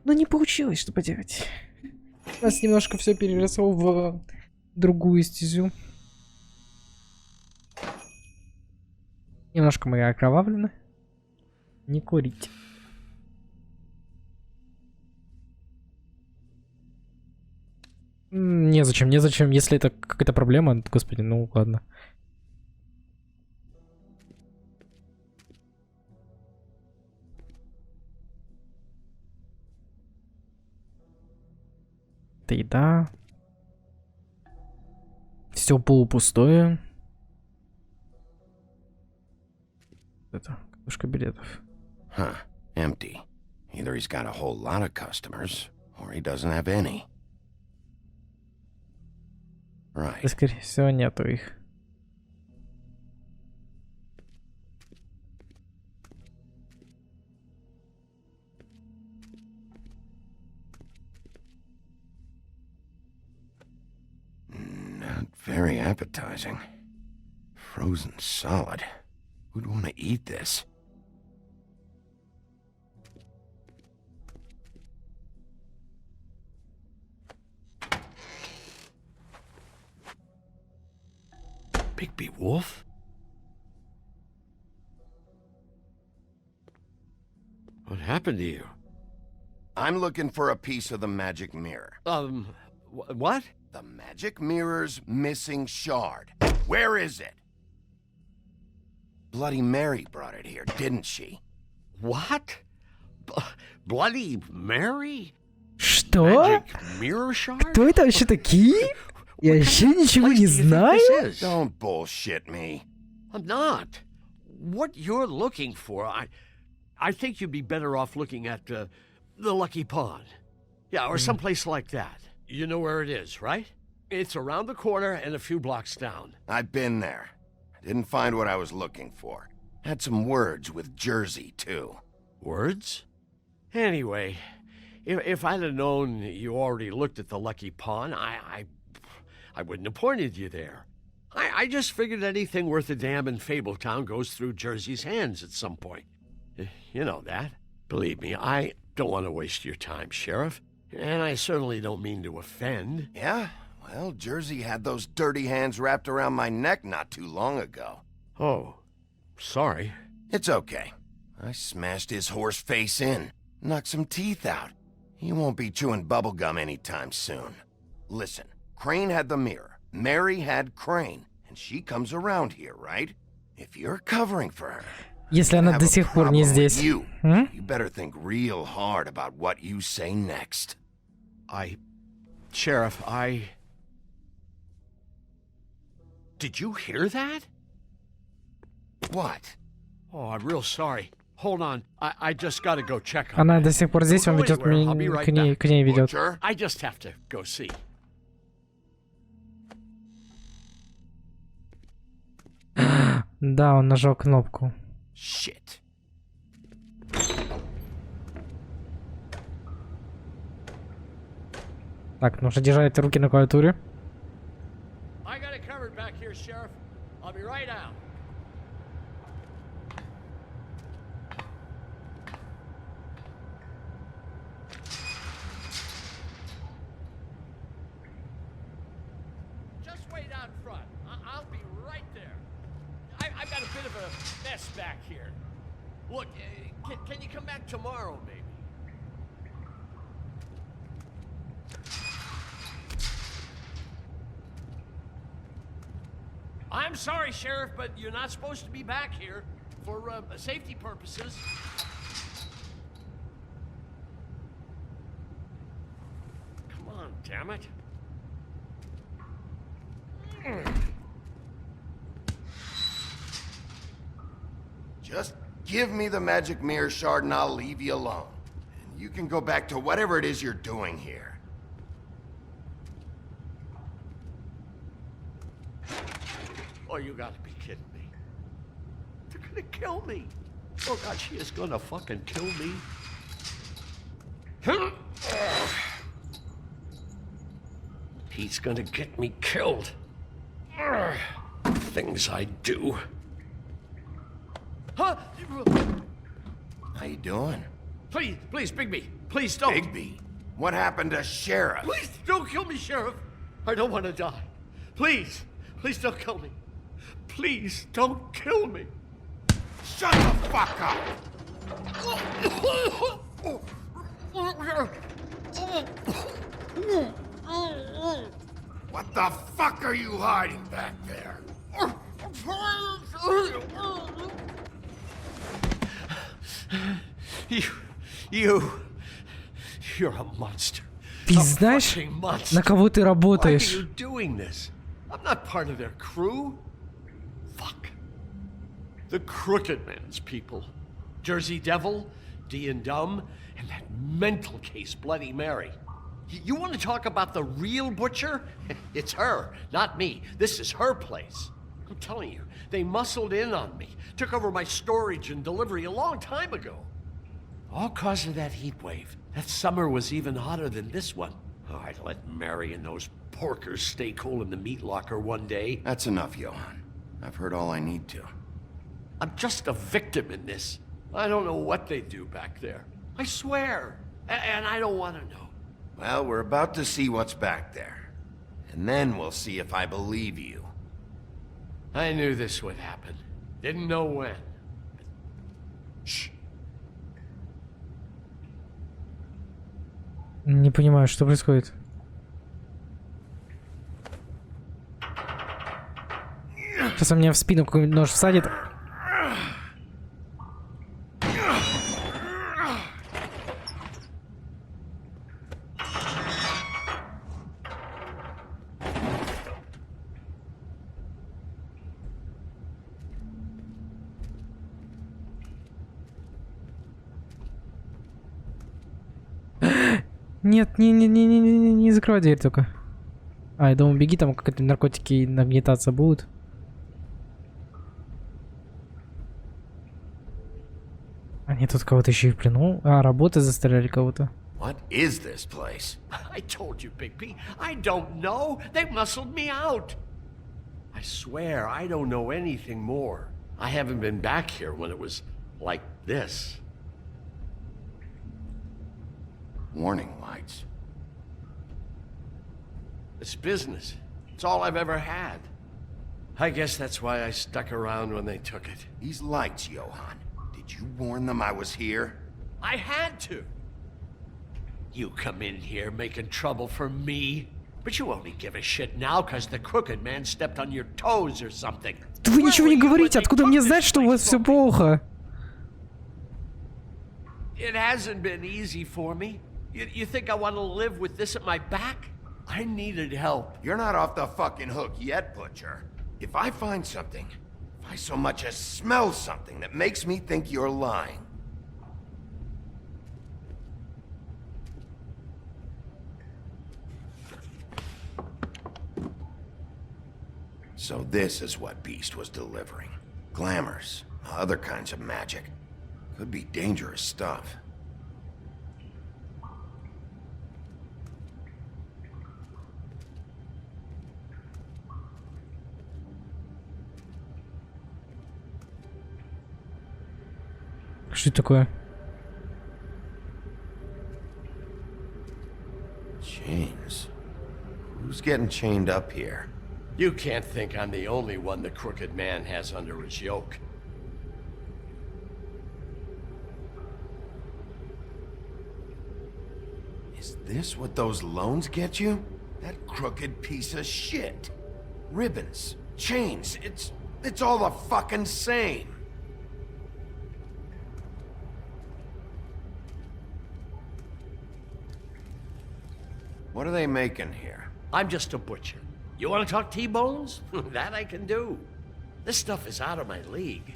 Но не получилось, что поделать. У нас немножко все переросло в другую стезю. Немножко мы окровавлены. Не курить. Незачем, незачем. Если это какая-то проблема, господи, ну ладно. Это еда. Все полупустое. Это катушка билетов. Huh, empty. Either he's got a whole lot of customers, or he doesn't have any. Right. Да, скорее всего, нету их. Not very appetizing. Frozen solid. Who'd want to eat this? Bigby Wolf? What happened to you? I'm looking for a piece of the magic mirror. What? The magic mirror's missing shard. Where is it? Bloody Mary brought it here, didn't she? What? Bloody Mary? Что? Magic mirror shard? Кто это вообще такие? Я вообще ничего не знаю. Don't bullshit me. I'm not. What you're looking for, I think you'd be better off looking at the Lucky Pond. Yeah, or someplace like that. You know where it is, right? It's around the corner and a few blocks down. I've been there. Didn't find what I was looking for. Had some words with Jersey, too. Words? Anyway, if I'd have known you already looked at the Lucky Pond, I wouldn't have pointed you there. I just figured anything worth a damn in Fabletown goes through Jersey's hands at some point. You know that. Believe me, I don't want to waste your time, Sheriff. And I certainly don't mean to offend. Yeah? Well, Jersey had those dirty hands wrapped around my neck not too long ago. Oh, sorry. It's okay. I smashed his horse face in, knocked some teeth out. He won't be chewing bubblegum anytime soon. Listen, Crane had the mirror, Mary had Crane, and she comes around here, right? If you're covering for her, Если она до сих пор не здесь. you better think real hard about what you say next. Sheriff, Did you hear that? What? Oh, I'm real sorry. Hold on. I just gotta go check on Она that. до сих пор здесь, он Don't go ведет anywhere. I'll be right к ней ведет. Butcher? I just have to go see. Да, он нажал кнопку. Shit. Так, нужно держать руки на клавиатуре. I got it covered back here, Sheriff. I'll be right out. Just wait out front. I'll be right there. I've got a bit of a mess back here. Look, can you come back tomorrow, maybe? I'm sorry, Sheriff, but you're not supposed to be back here for safety purposes. Come on, damn it. Just give me the magic mirror shard and I'll leave you alone. And you can go back to whatever it is you're doing here. Oh, you gotta be kidding me. They're gonna kill me. Oh, God, she is gonna fucking kill me. He's gonna get me killed. Things I do. Huh? How you doing? Please, Bigby, please don't. Bigby? What happened to Sheriff? Please don't kill me, Sheriff. I don't want to die. Please don't kill me. Please don't kill me. Shut the fuck up! What the fuck are you hiding back there? You're a monster. Ты знаешь, на кого ты работаешь? Why are you doing this? I'm not part of their crew. Fuck. The Crooked Man's people. Jersey Devil, D and Dumb, and that mental case, Bloody Mary. You want to talk about the real butcher? It's her, not me. This is her place. I'm telling you, they muscled in on me, took over my storage and delivery a long time ago. All cause of that heat wave. That summer was even hotter than this one. Oh, I'd let Mary and those porkers stay cool in the meat locker one day. That's enough, Johan. I've heard all I need to. I'm just a victim in this. I don't know what they do back there. I swear. And I don't want to know. Well, we're about to see what's back there. And then we'll see if I believe you. I knew this would happen. Didn't know when. Shh. Не понимаю, что происходит. Сейчас он мне в спину какой-нибудь нож всадит. Нет, не закрывай дверь только. А, я думаю, беги, там какие-то наркотики нагнетаться будут. Они тут кого-то еще и в плену. А, работы застряли кого-то. What is this place? I told you, Bigby. I don't know. They muscled me out. I swear, I don't know anything more. I haven't been back here when it was like this. Warning lights. It's business. It's all I've ever had. I guess that's why I stuck around when they took it. These lights, Johan. Did you warn them I was here? I had to. You come in here making trouble for me, but you only give a shit now because the Crooked Man stepped on your toes or something. Да вы ничего не говорите, откуда мне знать, что у вас все плохо? It hasn't been easy for me. You think I want to live with this at my back? I needed help. You're not off the fucking hook yet, Butcher. If I find something, if I so much as smell something that makes me think you're lying. So this is what Beast was delivering. Glamours, other kinds of magic. Could be dangerous stuff. Что это такое? Chains. Who's getting chained up here? You can't think I'm the only one the Crooked Man has under his yoke. Is this what those loans get you? That crooked piece of shit. Ribbons, chains, it's all the fucking same. What are they making here? I'm just a butcher. You want to talk T-bones? That I can do. This stuff is out of my league.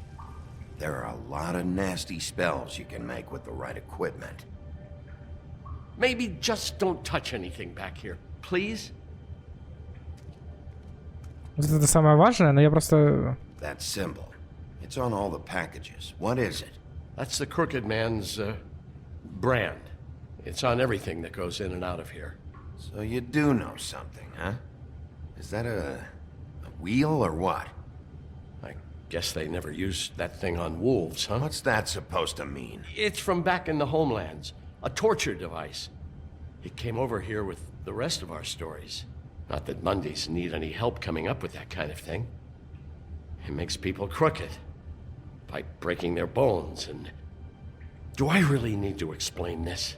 There are a lot of nasty spells you can make with the right equipment. Maybe just don't touch anything back here, please? Вот это самое важное, но я просто... That symbol. It's on all the packages. What is it? That's the Crooked Man's, brand. It's on everything that goes in and out of here. So you do know something, huh? Is that a wheel or what? I Guess they never used that thing on wolves, huh? What's that supposed to mean? It's from back in the homelands. A torture device. It came over here with the rest of our stories. Not that Mondays need any help coming up with that kind of thing. It makes people crooked. By breaking their bones and... Do I really need to explain this?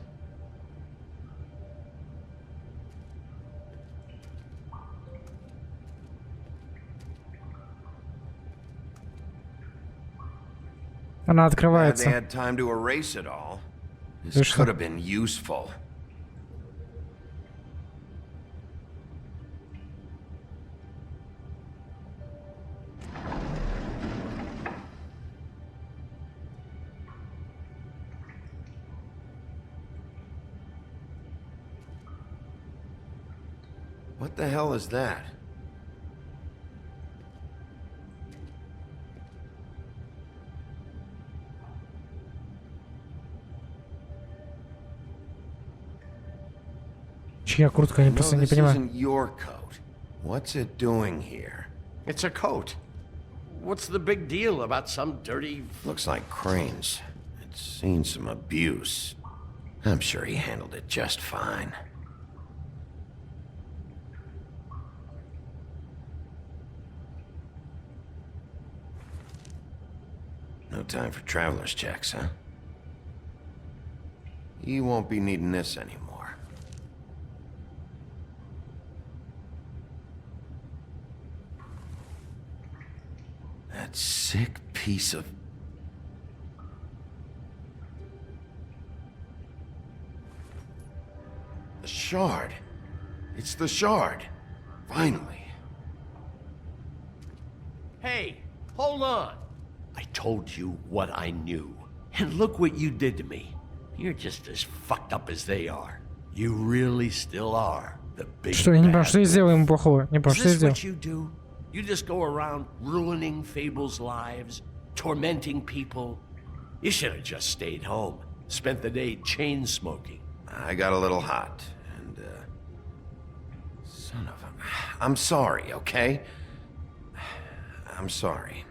Она Glad they открывается. had time to erase it all. Ты This что? could have been useful. What the hell is that? Чья куртка? Я No, просто не this понимаю. isn't your coat. What's it doing here? It's a coat. What's the big deal about some dirty... Looks like Crane's. It's seen some abuse. I'm sure he handled it just fine. No time for traveler's checks, huh? You won't be needing this anymore. That sick piece of... The shard. It's the shard. Finally. Hey, hold on. I told you what I knew. And look what you did to me. You're just as fucked up as they are. You really still are the big Что, я не понимаю, bad что я сделал ему плохого? Не понимаю, Is что я this сделал? what you do? You just go around ruining Fable's lives, tormenting people? You should have just stayed home, spent the day chain smoking. I got a little hot, and, son of a... I'm sorry, okay? I'm sorry.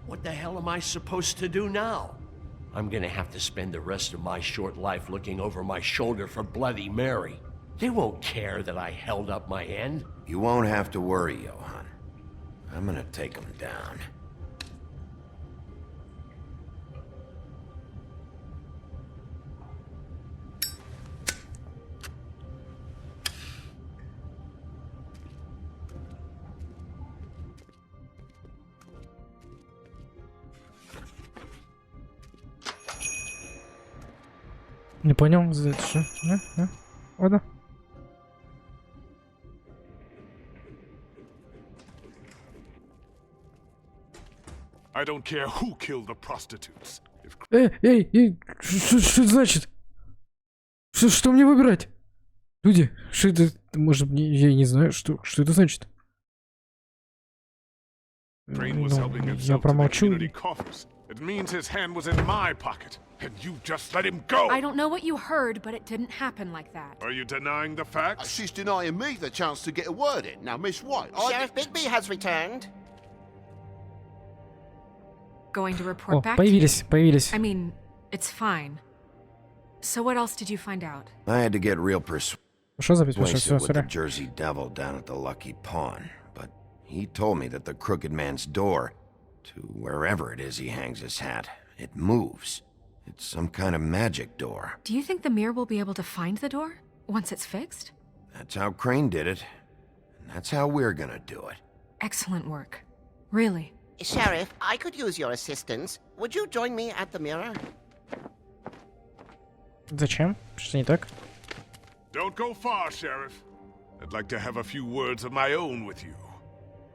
What the hell am I supposed to do now? I'm gonna have to spend the rest of my short life looking over my shoulder for Bloody Mary. They won't care that I held up my end. You won't have to worry, Johan. I'm gonna take him down. Не понял, за это что? Ладно. I don't care who killed the prostitutes. If Эй, что это значит? Что мне выбирать? Люди, что это? Может, я не знаю, что это значит? Crane was helping Ну, я himself to the промолчу. community coffers, it means his hand was in my pocket, and you just let him go. I don't know what you heard, but it didn't happen like that. Are you denying the facts? She's denying me the chance to get a word in. Now, Miss White, Sheriff Bigby has returned. Going to report О, back to you? появились. I mean, it's fine. So what else did you find out? I had to get real persuasive Что запись? Все, with the сорян. Jersey Devil down at the Lucky Pawn, but he told me that the Crooked Man's door, to wherever it is he hangs his hat, it moves. It's some kind of magic door. Do you think the mirror will be able to find the door once it's fixed? That's how Crane did it, and that's how we're gonna do it. Excellent work. Really. Sheriff, I could use your assistance. Would you join me at the mirror? Зачем? Что не так? Don't go far, Sheriff. I'd like to have a few words of my own with you.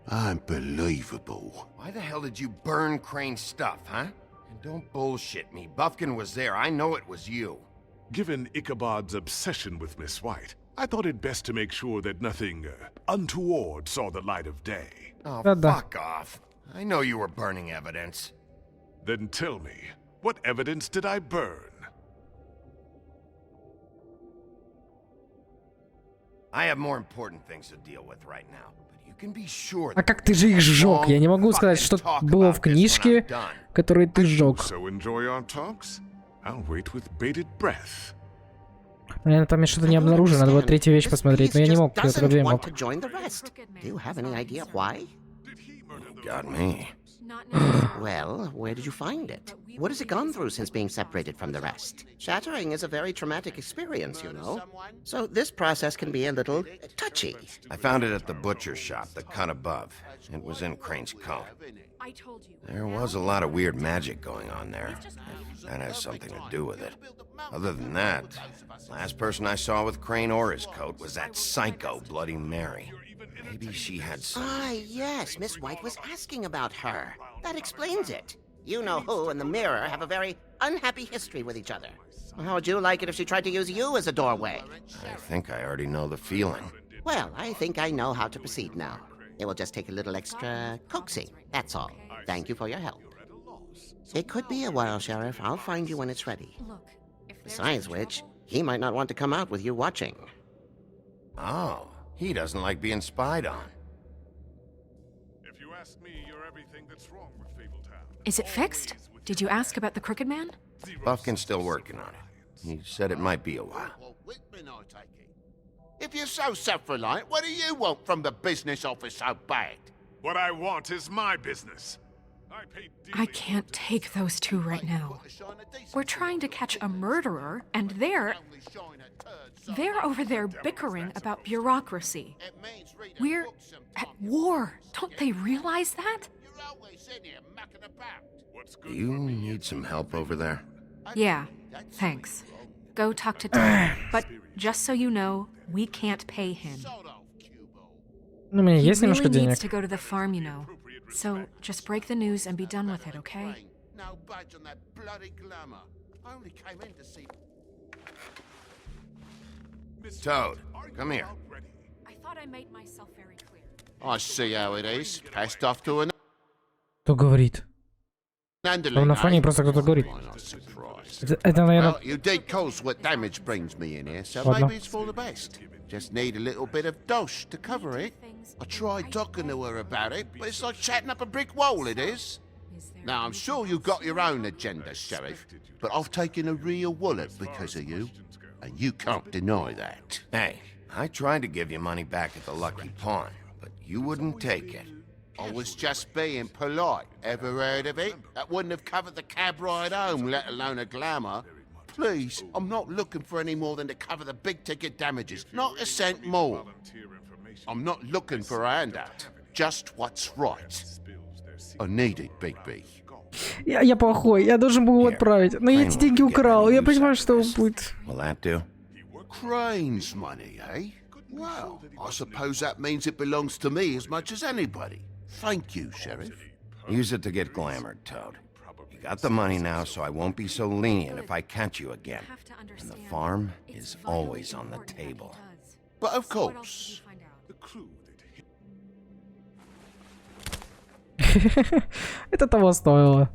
unbelievable. Why the hell did you burn Crane's stuff, huh? And don't bullshit me. Buffkin was there. I know it was you. Given Ichabod's obsession with Miss White, I thought it best to make sure that nothing untoward saw the light of day. Oh, Да-да. fuck off. I know you were burning evidence. Then tell me, what evidence did I burn? I have more important things to deal with right now. But You can be sure А that как ты же их сжег? Я не могу сказать, что было в книжке, которую ты сжег. So enjoy our talks? I'll wait with bated breath. Наверное, там что-то не обнаружено, надо было третью вещь посмотреть, но я не мог, я только две мог. Do you have any idea why? got me. Not necessarily. Well, where did you find it? What has it gone through since being separated from the rest? Shattering is a very traumatic experience, you know. So this process can be a little touchy. I found it at the butcher shop, the cut above. It was in Crane's coat. I told you. There was a lot of weird magic going on there. That has something to do with it. Other than that, last person I saw with Crane or his coat was that psycho Bloody Mary. Maybe she had some... Ah, yes, Miss White was asking about her. That explains it. You know who and the mirror have a very unhappy history with each other. How would you like it if she tried to use you as a doorway? I think I already know the feeling. Well, I think I know how to proceed now. It will just take a little extra coaxing, that's all. Thank you for your help. It could be a while, Sheriff. I'll find you when it's ready. Look, if there's Besides which, he might not want to come out with you watching. Oh, he doesn't like being spied on. If you ask me, you're everything that's wrong with Fabletown. Is it fixed? Did you ask about the Crooked Man? Buffkin's still working on it. He said it might be a while. If you're so self-reliant, what do you want from the business office so bad? What I want is my business. I can't take those two right now. We're trying to catch a murderer, and they're over there bickering about bureaucracy. We're at war. Don't they realize that? Do you need some help over there? Yeah, thanks. Go talk to Tom. But just so you know, we can't pay him. Ну, у меня He есть немножко really денег. needs to go to the farm, you know. So just break the news and be done with it, okay? No budge on that bloody glamour. I only came in to see. Toad, come here. I thought I made myself very clear. I see how it is. Passed off to an Кто говорит? underling. Там на фоне просто кто-то говорит. Why not surprised? Это, наверное... Well, you did cause what damage brings me in here, so Ладно. maybe it's for the best. Just need a little bit of dosh to cover it. I tried talking to her about it, but it's like chatting up a brick wall, it is. Now, I'm sure you've got your own agenda, Sheriff, but I've taken a real wallet because of you, and you can't deny that. Hey, I tried to give you money back at the Lucky Pawn, but you wouldn't take it. I was just being polite. Ever heard of it? That wouldn't have covered the cab ride home, let alone a glamour. Please, I'm not looking for any more than to cover the big-ticket damages. Not a cent more. I'm not looking for a handout. Just what's right. I need it, Bigby. Я плохой, я должен был его отправить. Но я эти деньги украл, я понимаю, что будет. Will that do? Crane's money, eh? Well, I suppose that means it belongs to me as much as anybody. Thank you, Sheriff. Use it to get glamored, Toad. You got the money now, so I won't be so lenient if I catch you again. Have to And the understand. farm It's is vitally always on the important that he table. does. But of So what else course. did you find out? The clue that hit Это того стоило.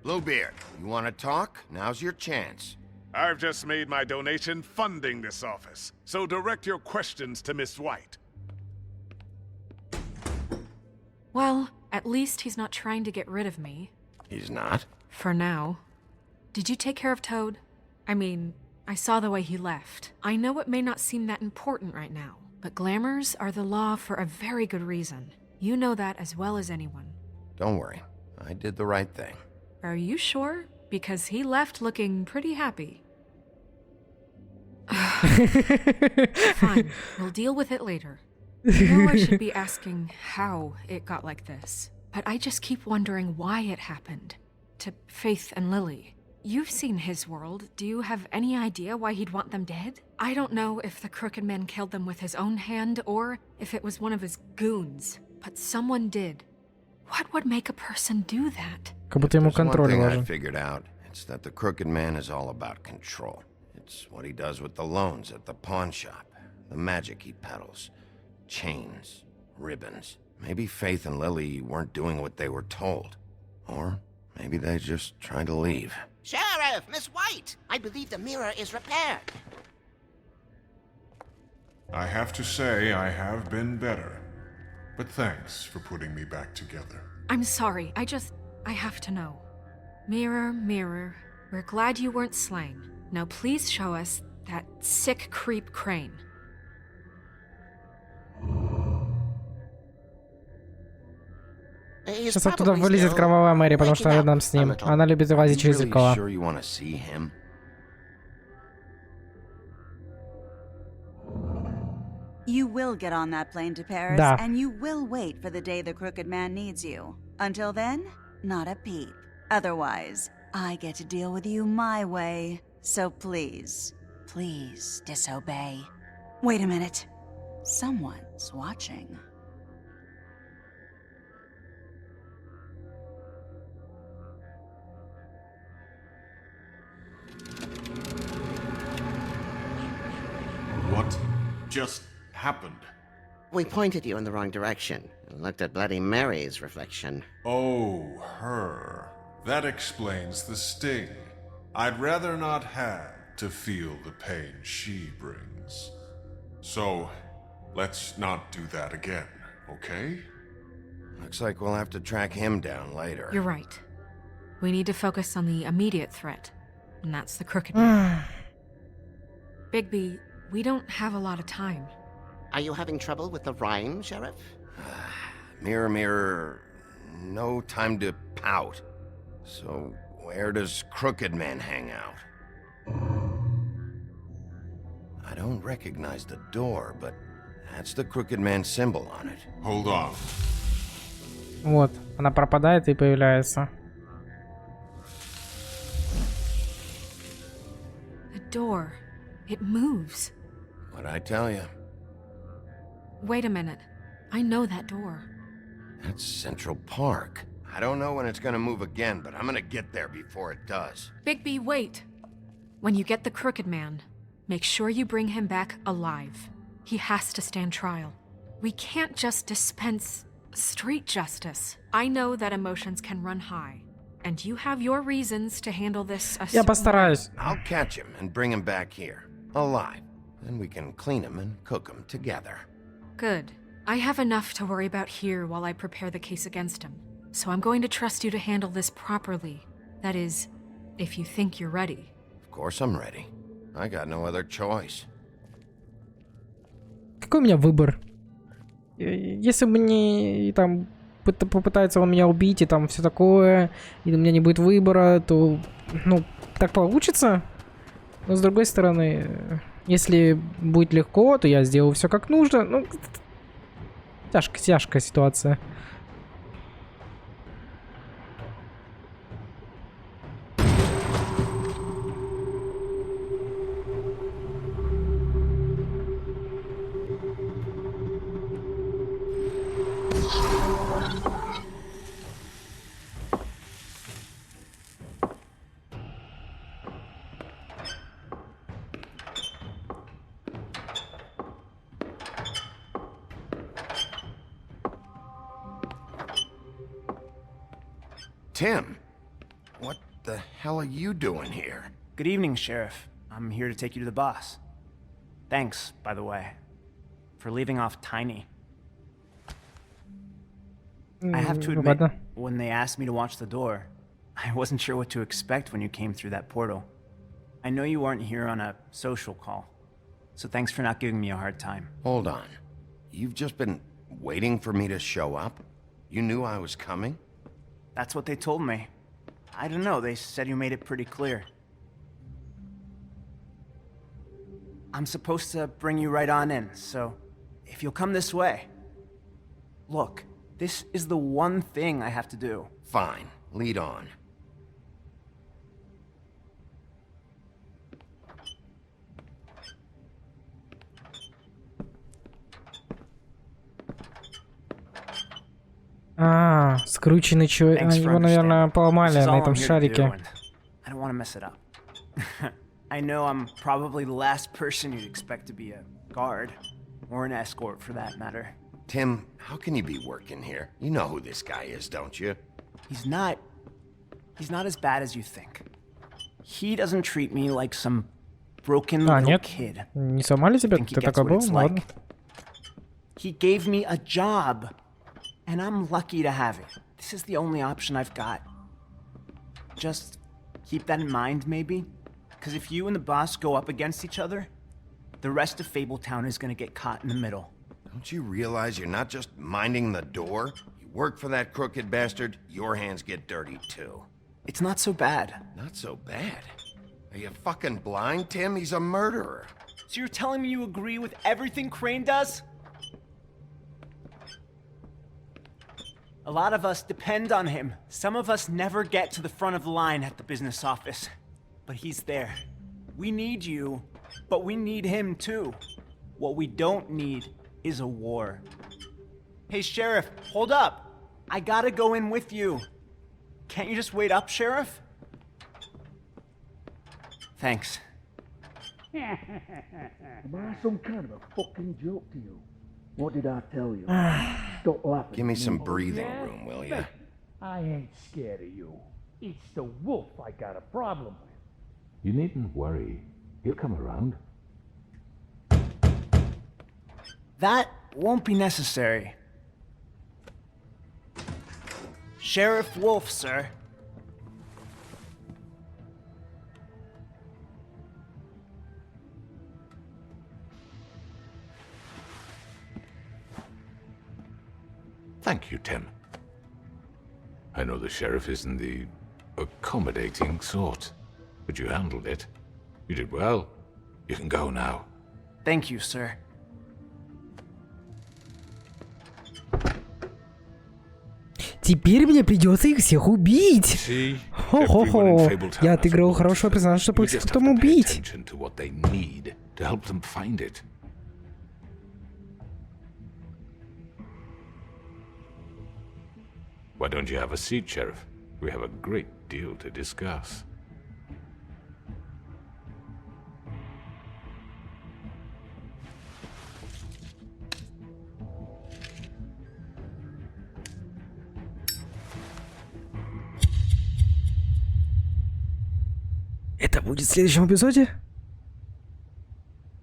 Bluebeard, you want to talk? Now's your chance. I've just made my donation funding this office, so direct your questions to Miss White. Well, at least he's not trying to get rid of me. He's not? For now. Did you take care of Toad? I mean, I saw the way he left. I know it may not seem that important right now, but glamours are the law for a very good reason. You know that as well as anyone. Don't worry. I did the right thing. Are you sure? Because he left looking pretty happy. Fine, we'll deal with it later. You know I should be asking how it got like this, but I just keep wondering why it happened. To Faith and Lily. You've seen his world. Do you have any idea why he'd want them dead? I don't know if the Crooked Man killed them with his own hand or if it was one of his goons, but someone did. What would make a person do that? Как будто ему There's one контроль thing I важен. figured out. It's that the Crooked Man is all about control. It's what he does with the loans at the pawn shop, the magic he peddles, chains, ribbons. Maybe Faith and Lily weren't doing what they were told. Or maybe they just tried to leave. Sheriff! Sheriff, Miss White! I believe the mirror is repaired. I have to say I have been better. But thanks for putting me back together. I'm sorry, I have to know. Mirror, mirror, we're glad you weren't slain. Now please show us that sick creep Crane. He's Сейчас оттуда probably вылезет still кровавая Мэри, потому что waking up рядом с a ним. little. Она любит лазить You через really зеркала. sure you want to see him? You will get on that plane to Paris, Да. and you will wait for the day the crooked man needs you. Until then, not a peep. Otherwise, I get to deal with you my way. So please, please disobey. Wait a minute. Someone's watching. What just happened? We pointed you in the wrong direction and looked at Bloody Mary's reflection. Oh, her. That explains the sting. I'd rather not have to feel the pain she brings. So, let's not do that again, okay? Looks like we'll have to track him down later. You're right. We need to focus on the immediate threat, and that's the crooked man. Bigby, we don't have a lot of time. Are you having trouble with the rhyme, Sheriff? Mirror, mirror, no time to pout. So, where does Crooked Man hang out? I don't recognize the door, but that's the Crooked Man symbol on it. Hold on. Вот, она пропадает и появляется. The door. It moves. What'd I tell you? Wait a minute. I know that door. That's Central Park. I don't know when it's gonna move again, but I'm gonna get there before it does. Bigby, wait. When you get the crooked man, make sure you bring him back alive. He has to stand trial. We can't just dispense street justice. I know that emotions can run high, and you have your reasons to handle this a Я certain way. постараюсь. I'll catch him and bring him back here, alive. Then we can clean him and cook him together. Good. I have enough to worry about here while I prepare the case against him. So I'm going to trust you to handle this properly. That is, if you think you're ready. Of course I'm ready. I got no other choice. Какой у меня выбор? Если бы не там попытается он меня убить и там все такое, и у меня не будет выбора, то, ну, так получится. Но с другой стороны, если будет легко, то я сделаю все как нужно. Ну, тяжкая ситуация. Tim, what the hell are you doing here? Good evening, Sheriff. I'm here to take you to the boss. Thanks, by the way, for leaving off Tiny. I have to admit, when they asked me to watch the door, I wasn't sure what to expect when you came through that portal. I know you aren't here on a social call, so thanks for not giving me a hard time. Hold on. You've just been waiting for me to show up? You knew I was coming? That's what they told me. I don't know, they said you made it pretty clear. I'm supposed to bring you right on in, so if you'll come this way. Look, this is the one thing I have to do. Fine. Lead on. Скрученный человек. Его, наверное, поломали на этом шарике. I don't want to mess it up. I know I'm probably the last person you'd expect to be a guard, or an escort for that matter. Tim, how can you be working here? You know who this guy is, don't you? He's not as bad as you think. He doesn't treat me like some broken А, little нет. kid. Не сломали тебя? Think he Ты gets такой what был? it's Ладно. like. He gave me a job, and I'm lucky to have it. This is the only option I've got. Just keep that in mind, maybe? Because if you and the boss go up against each other, the rest of Fabletown is gonna get caught in the middle. Don't you realize you're not just minding the door? You work for that crooked bastard, your hands get dirty too. It's not so bad. Not so bad. Are you fucking blind, Tim? He's a murderer. So you're telling me you agree with everything Crane does? A lot of us depend on him. Some of us never get to the front of the line at the business office. But he's there. We need you, but we need him too. What we don't need is a war. Hey, Sheriff, hold up. I gotta go in with you. Can't you just wait up, Sheriff? Thanks. Am I some kind of a fucking joke to you? What did I tell you? Stop laughing. Give me some breathing room, will ya? I ain't scared of you. It's the wolf I got a problem with. You needn't worry. He'll come around. That won't be necessary. Sheriff Wolf, sir. Thank you, Tim. I know the sheriff isn't the accommodating sort, but you handled it. You did well. You can go now. Thank you, sir. Теперь мне придется их всех убить. Хо-хо-хо. Я отыграл хорошего персонажа, чтобы их всех потом убить. Why don't you have a seat, Sheriff? We have a great deal to discuss. Это будет в следующем эпизоде?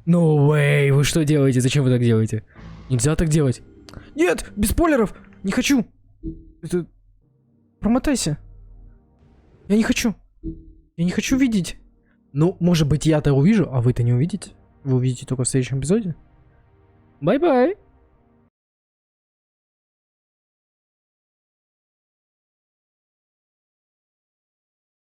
No way, вы что делаете? Зачем вы так делаете? Нельзя так делать. Нет, без спойлеров. Не хочу. Это... Промотайся. Я не хочу. Я не хочу видеть. Ну, может быть, я-то увижу, а вы-то не увидите. Вы увидите только в следующем эпизоде. Бай-бай.